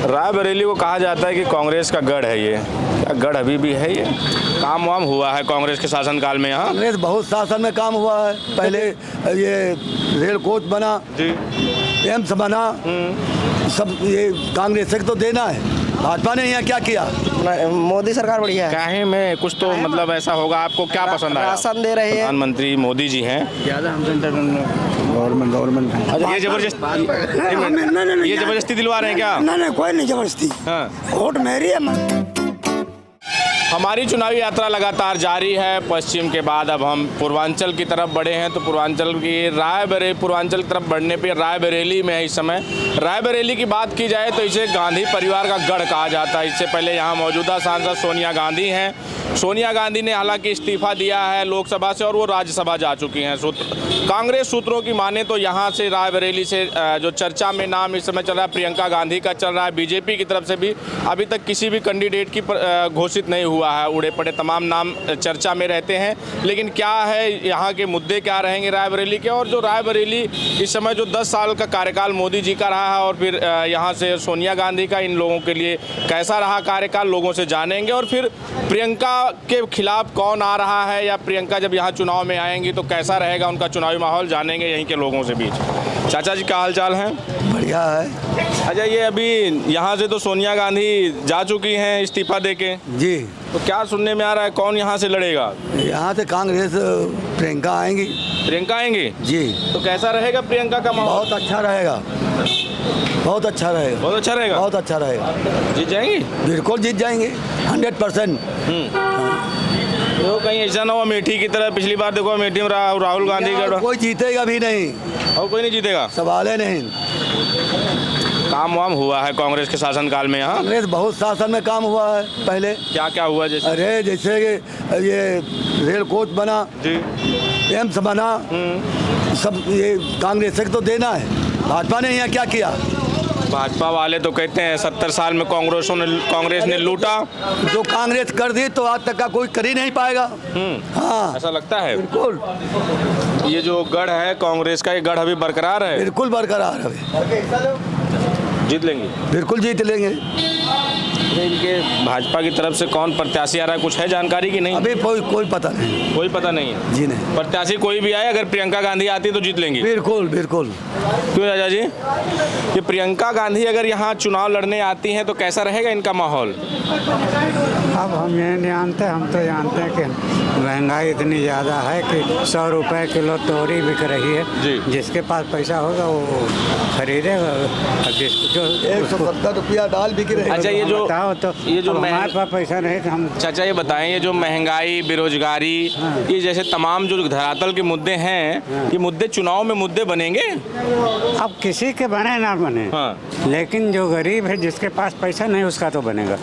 रायबरेली को कहा जाता है कि कांग्रेस का गढ़ है ये, क्या गढ़ अभी भी है ये? काम वाम हुआ है कांग्रेस के शासनकाल में यहाँ? कांग्रेस बहुत शासन में काम हुआ है। पहले ये रेल कोच बना जी, एम्स बना, सब ये कांग्रेस से तो देना है। भाजपा ने यहाँ क्या किया? मोदी सरकार बढ़िया है। काहे में कुछ तो मतलब ऐसा होगा, आपको क्या पसंद आया? राशन दे रही है। प्रधानमंत्री मोदी जी हैं। गवर्नमेंट अच्छा, ये जबरदस्ती दिलवा रहे हैं क्या? नहीं कोई नहीं जबरदस्ती। हाँ। वोट मेरी है। हमारी चुनावी यात्रा लगातार जारी है। पश्चिम के बाद अब हम पूर्वांचल की तरफ बढ़े हैं, तो पूर्वांचल की तरफ बढ़ने पे रायबरेली में है इस समय। रायबरेली की बात की जाए तो इसे गांधी परिवार का गढ़ कहा जाता है। इससे पहले यहाँ मौजूदा सांसद सोनिया गांधी हैं। सोनिया गांधी ने हालांकि इस्तीफा दिया है लोकसभा से और वो राज्यसभा जा चुकी हैं। कांग्रेस सूत्रों की माने तो यहाँ से रायबरेली से जो चर्चा में नाम इस समय चल रहा है प्रियंका गांधी का चल रहा है। बीजेपी की तरफ से भी अभी तक किसी भी कैंडिडेट की घोषित नहीं हुआ है। उड़े पड़े तमाम नाम चर्चा में रहते हैं, लेकिन क्या है यहाँ के मुद्दे क्या रहेंगे रायबरेली के? और जो रायबरेली इस समय जो 10 साल का कार्यकाल मोदी जी का रहा है और फिर यहाँ से सोनिया गांधी का, इन लोगों के लिए कैसा रहा कार्यकाल, लोगों से जानेंगे। और फिर प्रियंका के खिलाफ कौन आ रहा है, या प्रियंका जब यहाँ चुनाव में आएंगी तो कैसा रहेगा उनका चुनावी माहौल, जानेंगे यहीं के लोगों से बीच। चाचा जी, क्या हाल चाल है? बढ़िया है। अच्छा, ये अभी यहाँ से तो सोनिया गांधी जा चुकी हैं इस्तीफा देके जी, तो क्या सुनने में आ रहा है, कौन यहाँ से लड़ेगा? यहाँ से कांग्रेस प्रियंका आएंगी। प्रियंका आएंगी जी। तो कैसा रहेगा प्रियंका का माहौल? बहुत अच्छा रहेगा, बहुत अच्छा रहेगा, बहुत अच्छा रहेगा। बहुत अच्छा रहेगा। जीत जाएंगी? बिल्कुल जीत जाएंगे, 100%। तो कहीं ऐसा ना हो अमेठी की तरह, पिछली बार देखो अमेठी में राहुल गांधी का कोई जीतेगा भी नहीं और कोई नहीं जीतेगा, सवाल है नहीं। काम वाम हुआ है कांग्रेस के शासनकाल में यहाँ? कांग्रेस बहुत शासन में काम हुआ है। पहले क्या क्या हुआ? जैसे अरे जैसे कि ये रेल कोच बना जी, एम्स बना, सब ये कांग्रेस से तो देना है। भाजपा ने यहाँ क्या किया? भाजपा वाले तो कहते हैं 70 साल में कांग्रेस ने लूटा। जो कांग्रेस कर दी तो आज तक का कोई कर ही नहीं पाएगा। हाँ, ऐसा लगता है। बिल्कुल। ये जो गढ़ है कांग्रेस का, ये गढ़ अभी बरकरार है? बिल्कुल बरकरार है। जीत लेंगे? बिल्कुल जीत लेंगे। इनके भाजपा की तरफ से कौन प्रत्याशी आ रहा है, कुछ है जानकारी की नहीं? अभी कोई पता नहीं। कोई पता नहीं है जी नहीं। प्रत्याशी कोई भी आए, अगर प्रियंका गांधी आती तो जीत लेंगी? बिल्कुल बिल्कुल। क्यों राजा जी, ये प्रियंका गांधी अगर यहाँ चुनाव लड़ने आती हैं तो कैसा रहेगा इनका माहौल? अब हम ये नहीं जानते, हम तो जानते हैं कि महंगाई इतनी ज़्यादा है कि 100 रुपए किलो तोरी बिक रही है जी। जिसके पास पैसा होगा वो खरीदेगा, जो 170 रुपया दाल बिक रही है। अच्छा, ये जो बताओ तो ये जो हमारे पास पैसा नहीं तो हम। चाचा ये बताएं, ये जो महंगाई, बेरोजगारी, ये जैसे तमाम जो धरातल के मुद्दे हैं, ये मुद्दे चुनाव में मुद्दे बनेंगे? अब किसी के बने ना बने, हाँ। लेकिन जो गरीब है जिसके पास पैसा नहीं उसका तो बनेगा।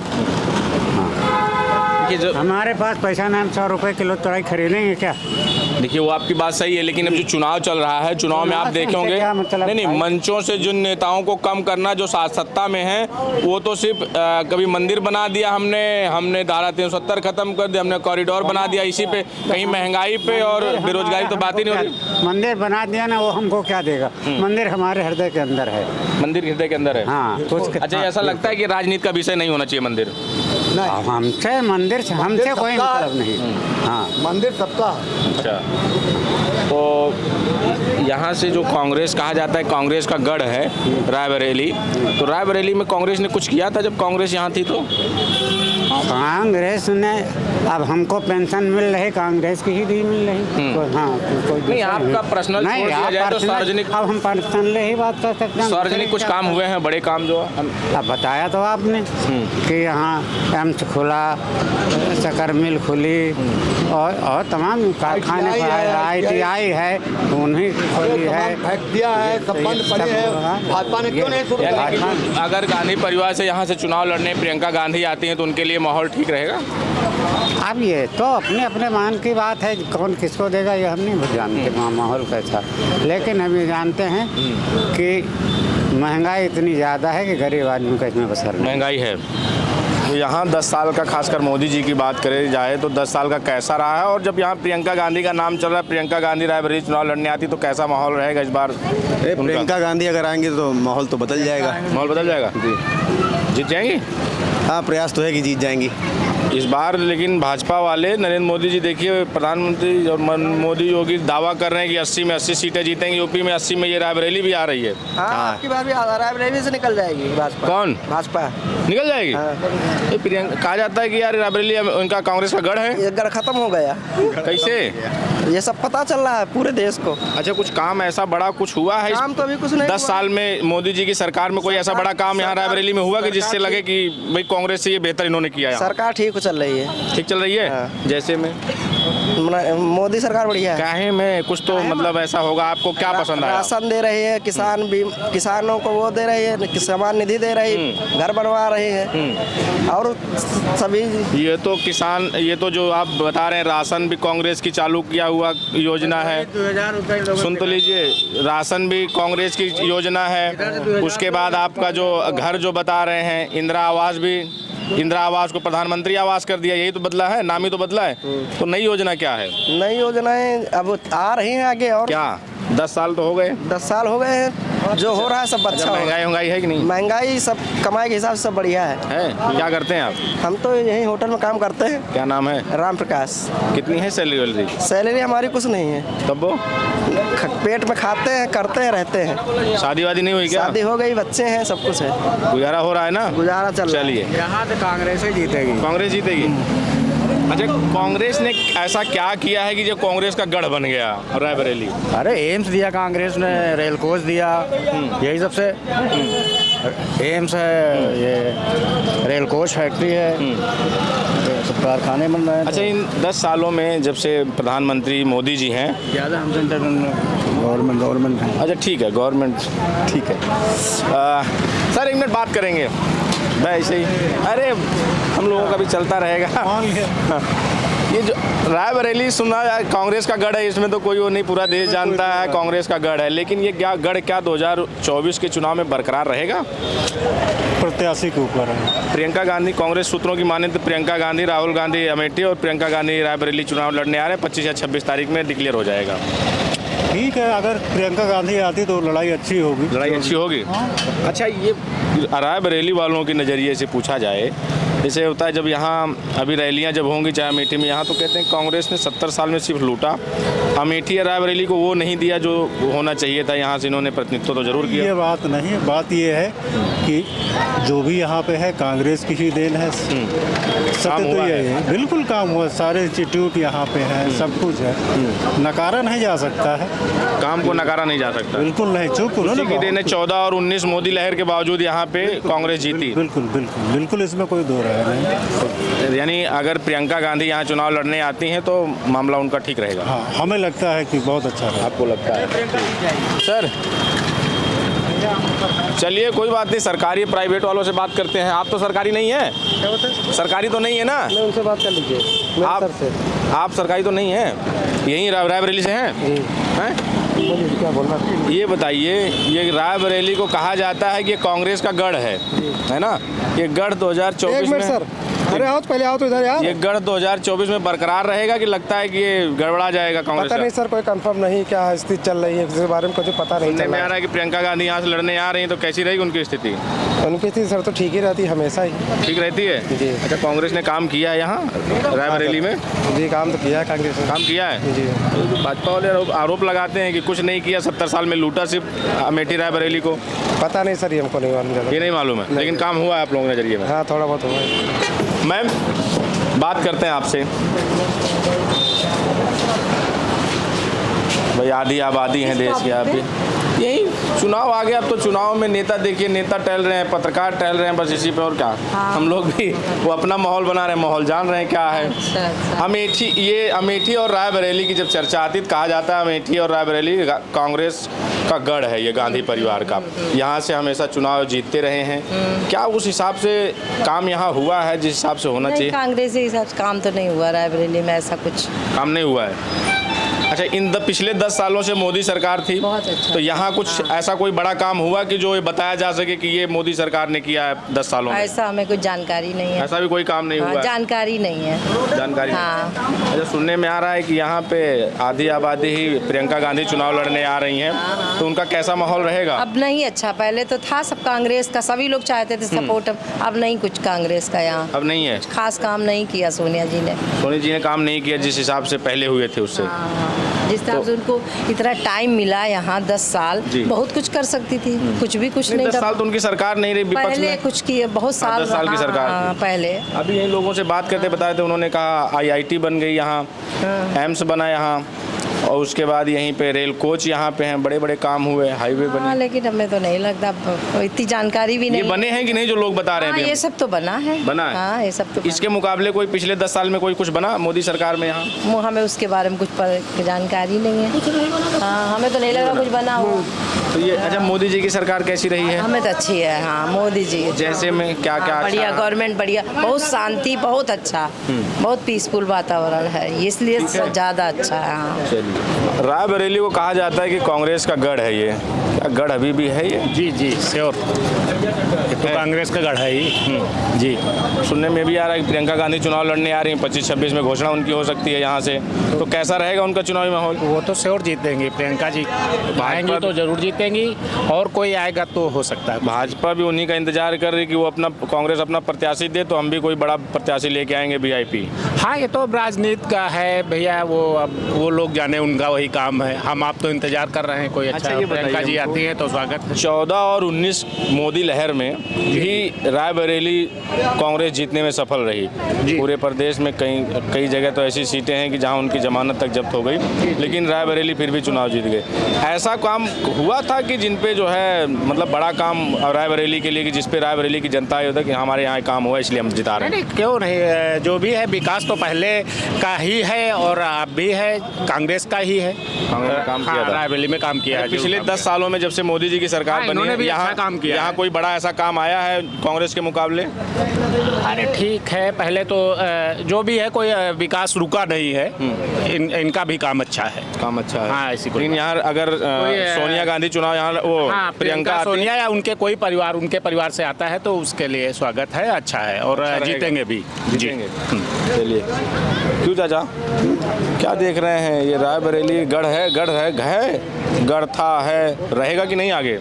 हमारे पास पैसा नहीं, हम 100 रुपए किलो तोरई खरीदेंगे क्या? देखिए, वो आपकी बात सही है, लेकिन अब जो चुनाव चल रहा है, चुनाव में आप देखेंगे मतलब नहीं, मंचों से जिन नेताओं को कम करना जो सत्ता में है, वो तो सिर्फ कभी मंदिर बना दिया हमने धारा 370 खत्म कर दिया, हमने कॉरिडोर बना दिया, इसी पे कहीं महंगाई पे और बेरोजगारी तो बात ही नहीं होती। मंदिर बना दिया ना, वो हमको क्या देगा? मंदिर हमारे हृदय के अंदर है। मंदिर हृदय के अंदर है? हाँ। अच्छा, ऐसा लगता है कि राजनीति का विषय नहीं होना चाहिए मंदिर? हमसे मंदिर से हमसे कोई मतलब नहीं। हाँ, मंदिर सबका। अच्छा, तो यहाँ से जो कांग्रेस कहा जाता है, कांग्रेस का गढ़ है रायबरेली, तो रायबरेली में कांग्रेस ने कुछ किया था जब कांग्रेस यहाँ थी? तो कांग्रेस ने, अब हमको पेंशन मिल रही, कांग्रेस की ही भी मिल रही। हाँ, कोई नहीं, आपका पर्सनल छोड़ दिया जाए तो सार्वजनिक, अब हम पर्सनल ही बात कर सकते हैं। सार्वजनिक कुछ काम हुए हैं, बड़े काम जो अब बताया तो आपने कि यहाँ एम्स खुला, शक्कर मिल खुली और तमाम कारखाने, ITI है, उन्हीं की खुली है, फैक्ट्रियाँ है, सब बंद पड़े हैं। भाजपा ने क्यों नहीं शुरू किया? अगर गांधी परिवार से यहाँ से चुनाव लड़ने प्रियंका गांधी आती हैं तो उनके लिए माहौल ठीक रहेगा? अब ये तो अपने अपने मान की बात है, कौन किसको देगा ये हम नहीं जानते माहौल कैसा, लेकिन हम ये जानते हैं कि महंगाई इतनी ज़्यादा है कि गरीब आदमी का इसमें बसर नहीं। महंगाई है तो यहाँ 10 साल का, खासकर मोदी जी की बात करें जाए तो 10 साल का कैसा रहा है, और जब यहाँ प्रियंका गांधी का नाम चल रहा है, प्रियंका गांधी रायबरेली चुनाव लड़ने आती तो कैसा माहौल रहेगा इस बार? प्रियंका गांधी अगर आएंगे तो माहौल तो बदल जाएगा। माहौल बदल जाएगा जी। जीत जाएंगी? हाँ, प्रयास तो है कि जीत जाएंगी इस बार। लेकिन भाजपा वाले नरेंद्र मोदी जी, देखिए प्रधानमंत्री और मोदी योगी दावा कर रहे हैं कि 80 में 80 सीटें जीतेंगे, यूपी में 80 में, ये रायबरेली भी आ रही है। हाँ, आपकी बात भी रायबरेली से निकल जाएगी भाजपा। कौन? भाजपा निकल जाएगी। हाँ। ये प्रियंका, कहा जाता है कि यार रायबरेली उनका कांग्रेस का गढ़ है। ये गढ़ खत्म हो गया। कैसे? ये सब पता चल रहा है पूरे देश को। अच्छा, कुछ काम ऐसा बड़ा कुछ हुआ है? काम तो अभी कुछ नहीं 10 हुआ। साल में मोदी जी की सरकार में कोई ऐसा बड़ा काम यहाँ रायबरेली में हुआ कि जिससे लगे कि भाई कांग्रेस से ये बेहतर इन्होंने किया? सरकार ठीक चल रही है। ठीक चल रही है। हाँ। जैसे में मोदी सरकार बढ़िया है। काहे में कुछ तो मतलब ऐसा होगा, आपको क्या पसंद आया? राशन दे रही है, किसानों को वो दे रही है, सम्मान निधि दे रही है, घर बनवा रही है, और सभी। ये तो किसान, ये तो जो आप बता रहे हैं राशन भी कांग्रेस की चालू किया हुआ योजना है। 2000 रुपये सुन तो लीजिए, राशन भी कांग्रेस की योजना है। उसके बाद आपका जो घर जो बता रहे हैं, इंदिरा आवास भी, इंदिरा आवास को प्रधानमंत्री आवास कर दिया, यही तो बदला है, नाम ही तो बदला है। तो नई योजना क्या है? नई योजनाएं अब आ रही हैं आगे। और क्या 10 साल तो हो गए? 10 साल हो गए हैं, जो हो रहा है सब अच्छा हो रहा है। महंगाई है कि नहीं? महंगाई सब कमाई के हिसाब से सब बढ़िया है। क्या करते हैं आप? हम तो यही होटल में काम करते हैं। क्या नाम है? राम प्रकाश। कितनी है सैलरी वैलरी? सैलरी हमारी कुछ नहीं है। तब वो पेट में खाते हैं, करते हैं, रहते हैं। शादी वादी नहीं हुई क्या? शादी हो गई, बच्चे हैं, सब कुछ है, गुजारा हो रहा है ना? गुजारा चल रहा है। चलिए, यहाँ तो कांग्रेस ही जीतेगी। कांग्रेस जीतेगी। अच्छा, कांग्रेस ने ऐसा क्या किया है कि जो कांग्रेस का गढ़ बन गया रायबरेली? अरे एम्स दिया कांग्रेस ने, रेल कोच दिया, यही सबसे। एम्स है, ये रेल कोच फैक्ट्री है, ये सब कारखाने बन रहे हैं। अच्छा, इन 10 सालों में जब से प्रधानमंत्री मोदी जी हैं, ज़्यादा हमसे गवर्नमेंट है। अच्छा ठीक है, गवर्नमेंट ठीक है। सर 1 मिनट बात करेंगे ऐसे ही। अरे हम लोगों का भी चलता रहेगा। ये जो रायबरेली सुना है कांग्रेस का गढ़ है, इसमें तो कोई वो नहीं, पूरा देश जानता है कांग्रेस का गढ़ है। लेकिन ये क्या गढ़ क्या 2024 के चुनाव में बरकरार रहेगा? प्रत्याशी के ऊपर है। प्रियंका गांधी, कांग्रेस सूत्रों की माने तो प्रियंका गांधी, राहुल गांधी अमेठी और प्रियंका गांधी रायबरेली चुनाव लड़ने आ रहे हैं। 25 या 26 तारीख में डिक्लेयर हो जाएगा। ठीक है, अगर प्रियंका गांधी आती तो लड़ाई अच्छी होगी। लड़ाई अच्छी होगी। अच्छा, ये रायबरेली वालों के नज़रिए से पूछा जाए, जैसे होता है जब यहाँ अभी रैलियाँ जब होंगी चाहे अमेठी में, यहाँ तो कहते हैं कांग्रेस ने 70 साल में सिर्फ लूटा, अमेठी या रायबरेली को वो नहीं दिया जो होना चाहिए था। यहाँ से इन्होंने प्रतिनिधित्व तो जरूर किया। ये बात नहीं है, बात ये है कि जो भी यहाँ पे है कांग्रेस की ही देन है। सत्य तो हुआ ये है। है, बिल्कुल काम हुआ, सारे इंस्टीट्यूट यहाँ पे हैं, सब कुछ है, नकारा नहीं जा सकता है। काम को नकारा नहीं जा सकता। बिल्कुल नहीं, चुप उन्होंने उसी की देन है 14 और 19 मोदी लहर के बावजूद यहाँ पे कांग्रेस जीती। बिल्कुल बिल्कुल बिल्कुल, इसमें कोई दो राय नहीं। यानी अगर प्रियंका गांधी यहाँ चुनाव लड़ने आती हैं तो मामला उनका ठीक रहेगा। हाँ, हमें लगता है कि बहुत अच्छा है। आपको लगता है? सर चलिए, कोई बात नहीं, सरकारी प्राइवेट वालों से बात करते हैं। आप तो सरकारी नहीं है? क्या होता है? सरकारी तो नहीं है ना? उनसे बात कर लीजिए। आप सरकारी तो नहीं है? यहीं रायबरेली से हैं? क्या बोलना? ये बताइए, ये रायबरेली को कहा जाता है कि ये कांग्रेस का गढ़ है ना? ये गढ़ 2024 में, सर, अरे आओ पहले, आओ तो इधर यार। ये गढ़ 2024 में बरकरार रहेगा कि लगता है कि ये गड़बड़ा जाएगा कांग्रेस पता का? नहीं सर, कोई कंफर्म नहीं क्या स्थिति चल रही है, इसके बारे में कुछ पता नहीं सुनने चल में आ रहा रहा है कि प्रियंका गांधी यहाँ से लड़ने आ रही हैं, तो कैसी रहेगी उनकी स्थिति? है। उनकी स्थिति सर तो ठीक ही रहती है, हमेशा ही ठीक रहती है। जी। अच्छा, कांग्रेस ने काम किया है यहाँ रायबरेली में? जी, काम तो किया है कांग्रेस ने। काम किया है। जी। तो भाजपा वाले आरोप लगाते हैं कि कुछ नहीं किया, 70 साल में लूटा सिर्फ अमेठी रायबरेली को। पता नहीं सर, ये हमको नहीं मालूम। ये नहीं मालूम है, लेकिन काम हुआ है आप लोगों के नजरिए में? हाँ, थोड़ा बहुत हुआ है। मैम बात करते हैं आपसे। भाई आधी आबादी है देश की, आप भी यही चुनाव आ गया, अब तो चुनाव में नेता देखिए, नेता टहल रहे हैं, पत्रकार टहल रहे हैं, बस इसी पे और क्या। हम लोग भी वो अपना माहौल बना रहे हैं, माहौल जान रहे हैं क्या है। अमेठी और रायबरेली की जब चर्चा आती तो कहा जाता है अमेठी और रायबरेली कांग्रेस का गढ़ है, ये गांधी परिवार का, यहाँ से हमेशा चुनाव जीतते रहे हैं। क्या उस हिसाब से काम यहाँ हुआ है जिस हिसाब से होना चाहिए? कांग्रेस के हिसाब से काम तो नहीं हुआ रायबरेली में, ऐसा कुछ काम नहीं हुआ है। अच्छा, इन पिछले 10 सालों से मोदी सरकार थी, बहुत अच्छा। तो यहाँ कुछ ऐसा कोई बड़ा काम हुआ कि जो ये बताया जा सके कि ये मोदी सरकार ने किया है 10 सालों में? ऐसा हमें कुछ जानकारी नहीं है। ऐसा भी कोई काम नहीं हुआ है? जानकारी नहीं है। जानकारी हाँ। नहीं। अच्छा, सुनने में आ रहा है कि यहाँ पे आधी आबादी ही प्रियंका गांधी चुनाव लड़ने आ रही हैं, तो उनका कैसा माहौल रहेगा? अब नहीं अच्छा, पहले तो था सब कांग्रेस का, सभी लोग चाहते थे सपोर्ट, अब नहीं कुछ कांग्रेस का यहाँ अब नहीं है। खास काम नहीं किया सोनिया जी ने। सोनिया जी ने काम नहीं किया जिस हिसाब से पहले हुए थे उससे। जिस तरह से उनको इतना टाइम मिला यहाँ 10 साल, जी। बहुत कुछ कर सकती थी, कुछ भी कुछ नहीं 10 कर। साल तो उनकी सरकार नहीं रही विपक्ष पहले में। कुछ किए, बहुत साल 10 साल की सरकार हाँ, थी। पहले। अभी यही लोगों से बात करते बताए थे, उन्होंने कहा IIT बन गई यहाँ, एम्स बना यहाँ, और उसके बाद यहीं पे रेल कोच यहाँ पे हैं, बड़े बड़े काम हुए, हाईवे हाँ, बने। लेकिन हमें तो नहीं लगता, इतनी जानकारी भी ये नहीं। बने हैं कि नहीं जो लोग बता रहे हैं हाँ, अभी ये हम? सब तो बना है। बना है? हाँ, ये सब तो इसके मुकाबले कोई पिछले 10 साल में कोई कुछ बना मोदी सरकार में यहाँ? हमें उसके बारे में कुछ जानकारी नहीं है। हाँ, हमें तो नहीं लगा कुछ बना हुआ। तो ये अच्छा, मोदी जी की सरकार कैसी रही है? हमें तो अच्छी है। हाँ, मोदी जी जैसे में क्या क्या बढ़िया, अच्छा? गवर्नमेंट बढ़िया, बहुत शांति, बहुत अच्छा, बहुत पीसफुल वातावरण है, इसलिए ज़्यादा अच्छा है। हाँ। चलिए, रायबरेली को कहा जाता है कि कांग्रेस का गढ़ है, ये क्या गढ़ अभी भी है ये? जी जी श्योर, तो कांग्रेस का गढ़ है ही। जी, सुनने में भी आ रहा है कि प्रियंका गांधी चुनाव लड़ने आ रही हैं, 25-26 में घोषणा उनकी हो सकती है यहाँ से, तो कैसा रहेगा उनका चुनावी माहौल? वो तो श्योर जीतेंगी, प्रियंका जी आएंगी तो जरूर जीतेंगी, और कोई आएगा तो हो सकता है। भाजपा भी उन्हीं का इंतजार कर रही है कि वो अपना कांग्रेस अपना प्रत्याशी दे, तो हम भी कोई बड़ा प्रत्याशी लेके आएंगे VIP। हाँ, ये तो राजनीति का है भैया, वो अब वो लोग जाने, उनका वही काम है। हम आप तो इंतजार कर रहे हैं कोई अच्छा, ये प्रियंका बताइए जी हमको। आती हैं तो स्वागत है। 14 और 19 मोदी लहर में भी रायबरेली कांग्रेस जीतने में सफल रही। पूरे प्रदेश में कई जगह तो ऐसी सीटें हैं कि जहां उनकी जमानत तक जब्त हो गई, लेकिन रायबरेली फिर भी चुनाव जीत गए। ऐसा काम हुआ था कि जिन पे जो है मतलब बड़ा काम रायबरेली के लिए, कि जिस पे रायबरेली की जनता ये होता कि हमारे यहाँ काम हुआ इसलिए हम जिता रहे हैं? नहीं, क्यों नहीं, जो भी है विकास तो पहले का ही है और अब भी है, कांग्रेस का ही है। कांग्रेस ने काम किया था। रायबरेली में काम किया है। पिछले 10 सालों में जब से मोदी जी की सरकार हाँ, बनी इन्होंने है, भी यहाँ अच्छा काम किया यहाँ है। कोई बड़ा ऐसा काम आया है कांग्रेस के मुकाबले? अरे ठीक है, पहले तो जो भी है कोई विकास रुका नहीं है, इनका भी काम अच्छा है। काम अच्छा है। हाँ, ऐसी कोई लेकिन यहाँ अगर सोनिया गांधी चुनाव यहाँ वो हाँ, प्रियंका आती सोनिया या उनके कोई परिवार, उनके परिवार से आता है तो उसके लिए स्वागत है, अच्छा है, और अच्छा रहेगा। जीतेंगे भी। जीतेंगे। चलिए, क्यों चाचा क्या देख रहे हैं? ये रायबरेली गढ़ है, गढ़ था, है, रहेगा कि नहीं आगे?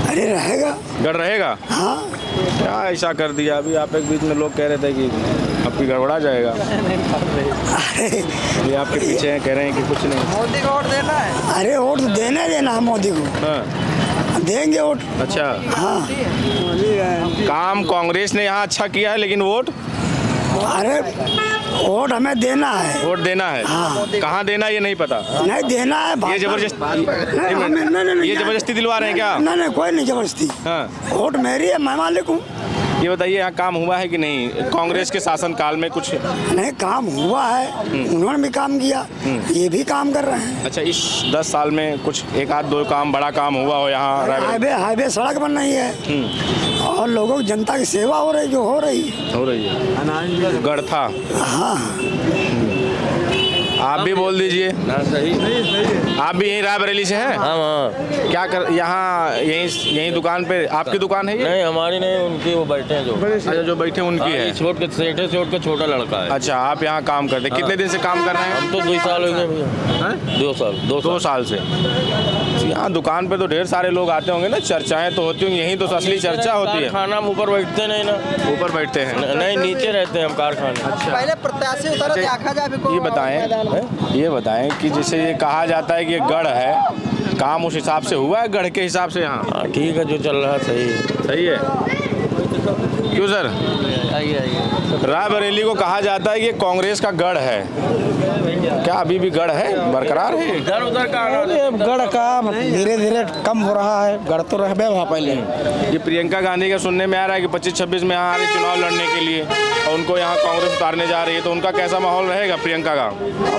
अरे रहेगा। गढ़ रहेगा? हाँ, क्या ऐसा कर दिया? अभी आप एक बीच में लोग कह रहे थे कि आपकी गड़बड़ा जाएगा। ये आपके पीछे हैं, कह रहे हैं कि कुछ नहीं। मोदी को वोट देना है। अरे वोट तो देना है मोदी को, हाँ, देंगे वोट। अच्छा, हाँ, काम कांग्रेस ने यहाँ अच्छा किया है, लेकिन वोट अरे वोट हमें देना है। वोट देना है। हाँ। कहाँ देना ये नहीं पता। नहीं देना है। ये जबरदस्ती ये जबरदस्ती दिलवा रहे हैं क्या? नहीं, कोई नहीं जबरदस्ती। हाँ, वोट मेरी है, मैं मालिक हूँ। ये बताइए यहाँ काम हुआ है कि नहीं कांग्रेस के शासनकाल में? कुछ नहीं, काम हुआ है, उन्होंने भी काम किया, ये भी काम कर रहे हैं। अच्छा, इस 10 साल में कुछ एक आध दो काम, बड़ा काम हुआ हो यहाँ रायबरेली? हाईवे सड़क बन रही है और लोगों की, जनता की सेवा हो रही, जो हो रही है। गढ़ था। हाँ, आप भी बोल दीजिए। आप भी यहीं रायबरेली से हैं? हाँ, क्या कर यहाँ यहीं दुकान पे आपकी दुकान है ये? नहीं हमारी नहीं, उनकी वो बैठे हैं जो। अच्छा, जो बैठे उनकी है। छोट के सेठ का छोटा लड़का है। अच्छा, आप यहाँ काम करते हैं? कितने दिन से काम कर रहे हैं? हम तो 2 साल हो गए भैया। 2 साल से। यहाँ दुकान पे तो ढेर सारे लोग आते होंगे ना, चर्चाएं तो होती होंगी, यहीं तो असली चर्चा होती है। खाना में ऊपर बैठते नहीं ना, ऊपर बैठते हैं? नहीं नीचे रहते हैं हम कारखाने। पहले प्रत्याशी उतारा देखा जाए। ये बताएं कि जैसे ये कहा जाता है कि ये गढ़ है, काम उस हिसाब से हुआ है गढ़ के हिसाब से यहाँ? हाँ ठीक है, जो चल रहा है सही है। सही है। क्यों सर? रायबरेली को कहा जाता है कि ये कांग्रेस का गढ़ है, क्या अभी भी गढ़ है, बरकरार है? इधर उधर का गढ़ का धीरे धीरे कम हो रहा है, गढ़ तो रहे वहाँ पहले। ये प्रियंका गांधी का सुनने में आ रहा है कि 25-26 में यहाँ आ रही चुनाव लड़ने के लिए, और उनको यहाँ कांग्रेस उतारने जा रही है, तो उनका कैसा माहौल रहेगा प्रियंका का?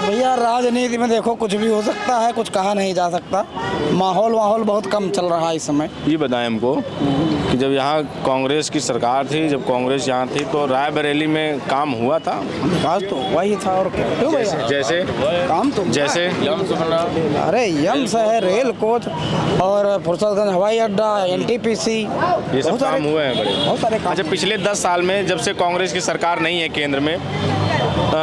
भैया राजनीति में देखो कुछ भी हो सकता है, कुछ कहा नहीं जा सकता। माहौल बहुत कम चल रहा है इस समय। ये बताएं हमको कि जब यहाँ कांग्रेस की सरकार थी, जब कांग्रेस यहाँ थी, तो रायबरेली में काम हुआ था। विकास तो वही था और क्या। क्यों भैया? जैसे काम तो जैसे अरे यम्स है, रेल कोच और फुर्सतगंज हवाई अड्डा, NTPC, ये सब काम हुए हैं बड़े। बहुत सारे काम। अच्छा, पिछले 10 साल में जब से कांग्रेस की सरकार नहीं है केंद्र में,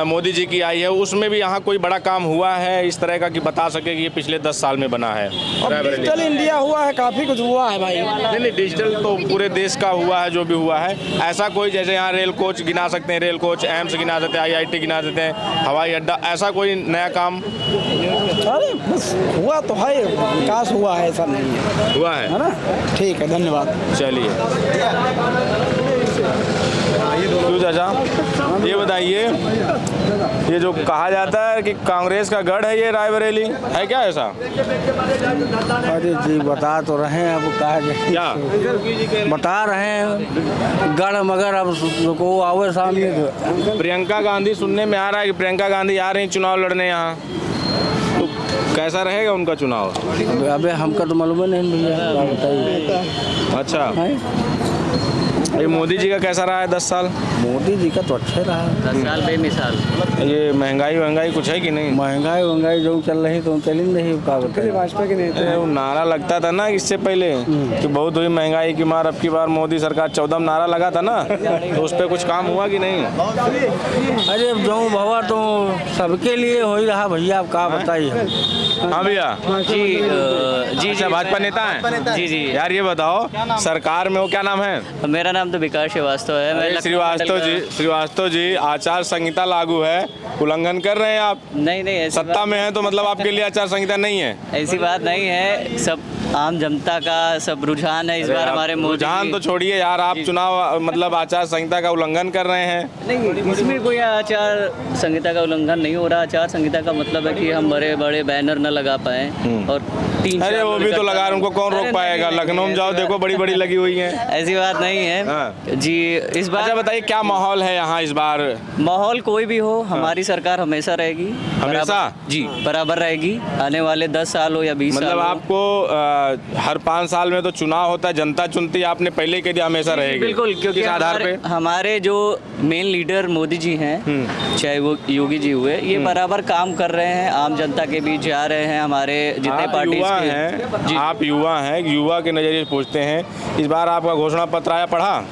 मोदी जी की आई है, उसमें भी यहाँ कोई बड़ा काम हुआ है इस तरह का कि बता सके कि ये पिछले 10 साल में बना है? डिजिटल इंडिया हुआ है, काफी कुछ हुआ है भाई। नहीं, डिजिटल तो पूरे देश का हुआ है, जो भी हुआ है। ऐसा कोई, जैसे यहाँ रेल कोच गिना सकते हैं, रेल कोच, एम्स गिना सकते हैं, IIT गिना सकते हैं, हवाई अड्डा, ऐसा कोई नया काम अरे बस हुआ तो है, विकास हुआ है, ऐसा नहीं है, हुआ है? है ना। ठीक है, धन्यवाद। चलिए, क्यों चाचा, ये बताइए, ये जो कहा जाता है कि कांग्रेस का गढ़ है ये रायबरेली, है क्या ऐसा? अरे जी बता तो रहे हैं, अब क्या बता रहे हैं गढ़, मगर अब को आवे सामने तो प्रियंका गांधी, सुनने में आ रहा है कि प्रियंका गांधी आ रही चुनाव लड़ने यहाँ, तो कैसा रहेगा उनका चुनाव? अबे हमको तो मालूम नहीं भैया, बताइए। अच्छा, ये मोदी जी का कैसा रहा है 10 साल? मोदी जी का तो अच्छा रहा, 10 साल बेमिसाल। ये महंगाई कुछ है कि नहीं? महंगाई जो चल रही तो चल ही नहीं, क्या बताइए। भाजपा की अरे वो नारा लगता था ना इससे पहले कि बहुत हुई महंगाई की मार, अब की बार मोदी सरकार 14 में नारा लगा था ना, तो उस पर कुछ काम हुआ कि नहीं? अरे जो भवा तो सबके लिए हो ही रहा भैया, आप क्या बताइए। हाँ भैया जी अच्छा, भाजपा नेता हैं? जी यार ये बताओ, सरकार में वो क्या नाम है? मेरा नाम तो विकास श्रीवास्तव है। मैं श्रीवास्तव जी, आचार संहिता लागू है, उल्लंघन कर रहे हैं आप। नहीं सत्ता में है तो मतलब आपके लिए आचार संहिता नहीं है? ऐसी बात नहीं है, सब आम जनता का सब रुझान है इस बार हमारे मोदी। रुझान तो छोड़िए यार, आप चुनाव मतलब आचार संहिता का उल्लंघन कर रहे हैं। नहीं, इसमें कोई आचार संहिता का उल्लंघन नहीं हो रहा। आचार संहिता का मतलब है कि हम बड़े बड़े बैनर न लगा पाए और 3 अरे वो भी तो लगा, उनको कौन रोक पाएगा? लखनऊ में जाओ, देखो बड़ी बड़ी लगी हुई है। ऐसी बात नहीं है। हाँ। जी, इस बार अच्छा बताइए, क्या माहौल है यहाँ इस बार? माहौल कोई भी हो, हमारी सरकार हमेशा रहेगी, हमेशा? जी बराबर रहेगी, आने वाले 10 साल हो या 20 साल मतलब हो। आपको हर 5 साल में तो चुनाव होता है, जनता चुनती है, आपने पहले कह दिया हमेशा रहेगी। बिल्कुल, क्योंकि किस आधार पे? हमारे जो मेन लीडर मोदी जी हैं, चाहे वो योगी जी हुए, ये बराबर काम कर रहे हैं, आम जनता के बीच जा रहे हैं। हमारे जितने पार्टी युवा हैं, आप युवा हैं, युवा के नज़रिए पूछते हैं, इस बार आपका घोषणा पत्र आया, पढ़ा?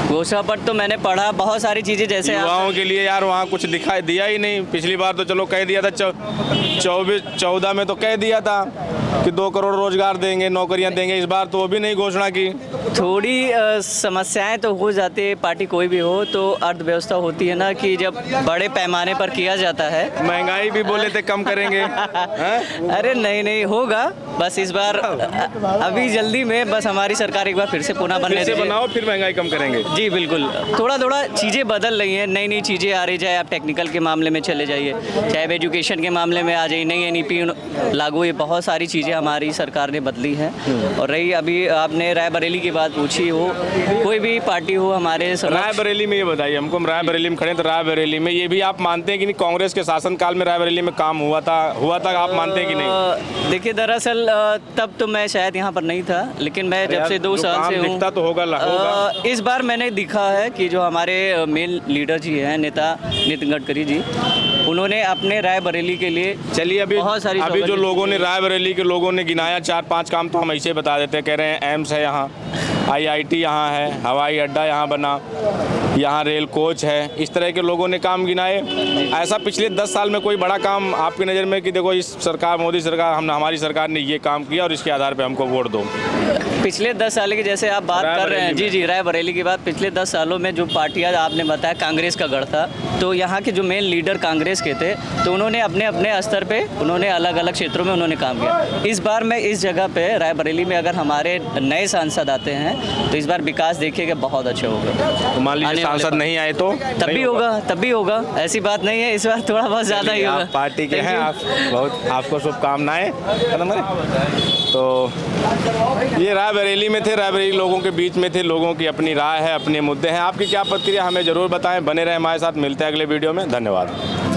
घोषणा पत्र तो मैंने पढ़ा, बहुत सारी चीज़ें जैसे युवाओं के लिए यार वहाँ कुछ दिखाई दिया ही नहीं। पिछली बार तो चलो कह दिया था, 14 में तो कह दिया था कि 2 करोड़ रोजगार देंगे, नौकरियां देंगे। इस बार तो वो भी नहीं घोषणा की। थोड़ी समस्याएं तो हो जाती है, पार्टी कोई भी हो तो अर्थव्यवस्था होती है ना कि जब बड़े पैमाने पर किया जाता है। महंगाई भी बोले थे कम करेंगे। अरे नहीं होगा, बस इस बार अभी जल्दी में बस हमारी सरकार एक बार फिर से पुनः बनने दीजिए। बनाओ, फिर महंगाई कम करेंगे। जी बिल्कुल, थोड़ा चीज़ें बदल रही हैं, नई चीज़ें आ रही, चाहे आप टेक्निकल के मामले में चले जाइए, चाहे एजुकेशन के मामले में आ जाइए, नई NEP लागू, ये बहुत सारी चीज़ें हमारी सरकार ने बदली हैं। और रही अभी आपने रायबरेली की बात पूछी, हो कोई भी पार्टी हो हमारे रायबरेली में, ये बताइए हमको, हम रायबरेली में खड़े हैं, तो रायबरेली में ये भी आप मानते हैं कि नहीं कांग्रेस के शासनकाल में रायबरेली में काम हुआ था, आप मानते हैं कि नहीं? देखिए, दरअसल तब तो मैं शायद यहाँ पर नहीं था, लेकिन मैं जब से 2 साल से हूँ, तो होगा। इस बार मैंने दिखा है कि जो हमारे मेन लीडर जी हैं, नेता नितिन गडकरी जी, उन्होंने अपने रायबरेली के लिए, चलिए अभी जो लोगों ने रायबरेली के लोगों ने गिनाया 4-5 काम, तो हम ऐसे बता देते हैं। कह रहे हैं एम्स है यहाँ, IIT यहाँ है, हवाई अड्डा यहाँ बना, यहाँ रेल कोच है, इस तरह के लोगों ने काम गिनाए। ऐसा पिछले 10 साल में कोई बड़ा काम आपकी नज़र में कि देखो इस सरकार, मोदी सरकार, हमारी सरकार ने ये काम किया और इसके आधार पे हमको वोट दो? पिछले 10 साल की जैसे आप बात कर रहे हैं, जी रायबरेली की बात, पिछले 10 सालों में जो पार्टियां आपने बताया कांग्रेस का गढ़ था, तो यहाँ के जो मेन लीडर कांग्रेस के थे, तो उन्होंने अपने स्तर पे उन्होंने अलग अलग क्षेत्रों में उन्होंने काम किया। इस बार मैं इस जगह पे रायबरेली में अगर हमारे नए सांसद आते हैं तो इस बार विकास देखिएगा बहुत अच्छा होगा। तो मान लीजिए सांसद नहीं आए तो तब भी होगा, ऐसी बात नहीं है, इस बार थोड़ा बहुत ज़्यादा ही होगा। पार्टी के हैं आप, बहुत आपको शुभकामनाएं। तो ये रायबरेली में थे, रायबरेली लोगों के बीच में थे, लोगों की अपनी राय है, अपने मुद्दे हैं। आपकी क्या प्रतिक्रिया हमें ज़रूर बताएं, बने रहें हमारे साथ, मिलते हैं अगले वीडियो में, धन्यवाद।